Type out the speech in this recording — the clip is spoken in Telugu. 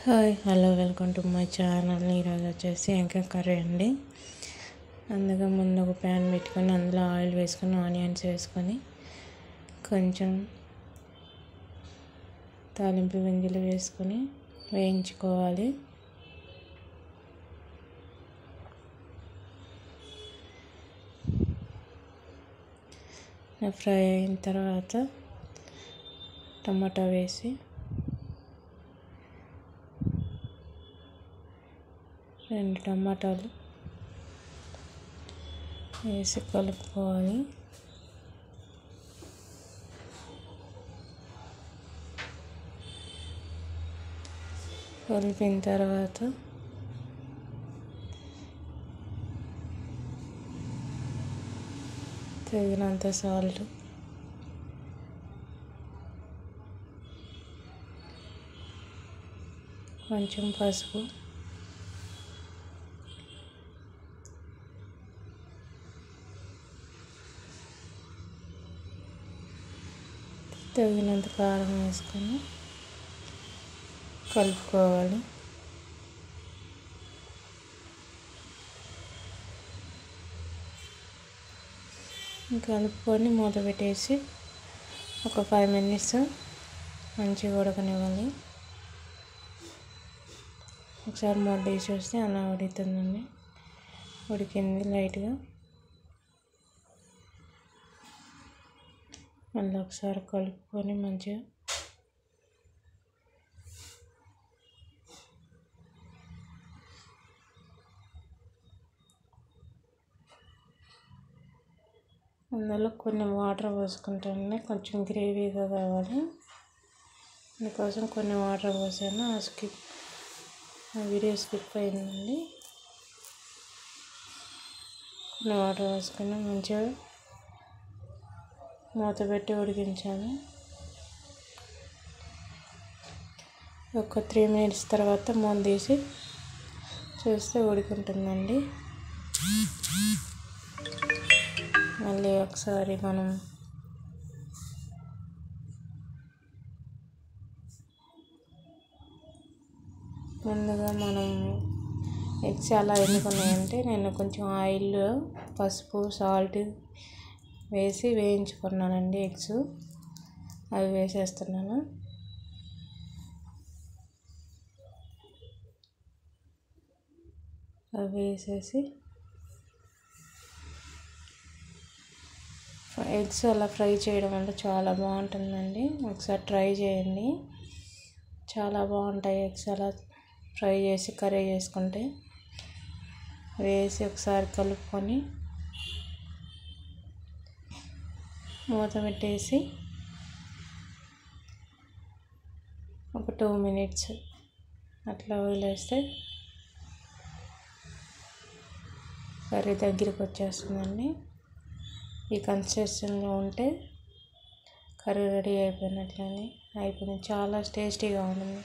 Hi hello welcome to my channel. ఈరోజు వచ్చేసి ఇంకా కర్రీ అండి. అందుకే ముందు ఒక ప్యాన్ పెట్టుకొని అందులో ఆయిల్ వేసుకొని ఆనియన్స్ వేసుకొని కొంచెం తాలింపు గింజలు వేసుకొని వేయించుకోవాలి. ఫ్రై అయిన తర్వాత టమాటా వేసి రెండు టమాటాలు వేసి కలుపుకోవాలి. కలిపిన తర్వాత తగినంత సాల్ట్, కొంచెం పసుపు, తగినంత కారం వేసుకొని కలుపుకోవాలి. కలుపుకొని మూత పెట్టేసి ఒక 5 minutes మంచిగా ఉడకనివ్వాలి. ఒకసారి మూత తీసి చూస్తే అలా ఉడుకుతుందండి. ఉడికింది లైట్గా. మళ్ళీ ఒకసారి కలుపుకొని మంచిగా అందులో కొన్ని వాటర్ పోసుకుంటాను. కొంచెం గ్రేవీగా కావాలి, అందుకోసం కొన్ని వాటర్ పోసాను. ఆ వీడియో స్కిప్ అయిందండి. కొన్ని వాటర్ పోసుకొని మంచిగా మూత పెట్టి ఉడికించాను. ఒక 3 minutes తర్వాత మూత తీసి చూస్తే ఉడికింటుందండి. మళ్ళీ ఒకసారి మనం ముందుగా ఎగ్స్ అలా ఎన్నుకున్నాయంటే నేను కొంచెం ఆయిల్, పసుపు, సాల్ట్ వేసి వేయించుకున్నానండి. ఎగ్స్ అవి వేసేస్తున్నాను. అవి వేసేసి ఎగ్స్ అలా ఫ్రై చేయడం వల్ల చాలా బాగుంటుందండి. ఒకసారి ట్రై చేయండి, చాలా బాగుంటాయి. ఎగ్స్ అలా ఫ్రై చేసి కర్రీ చేసుకుంటే వేసి ఒకసారి కలుపుకొని మూత పెట్టేసి ఒక 2 minutes అట్లా వదిలేస్తే కర్రీ దగ్గరికి వచ్చేస్తుందండి. ఈ కన్సిస్టెన్సీలో ఉంటే కర్రీ రెడీ అయిపోయినట్లని. చాలా టేస్టీగా ఉంటుంది.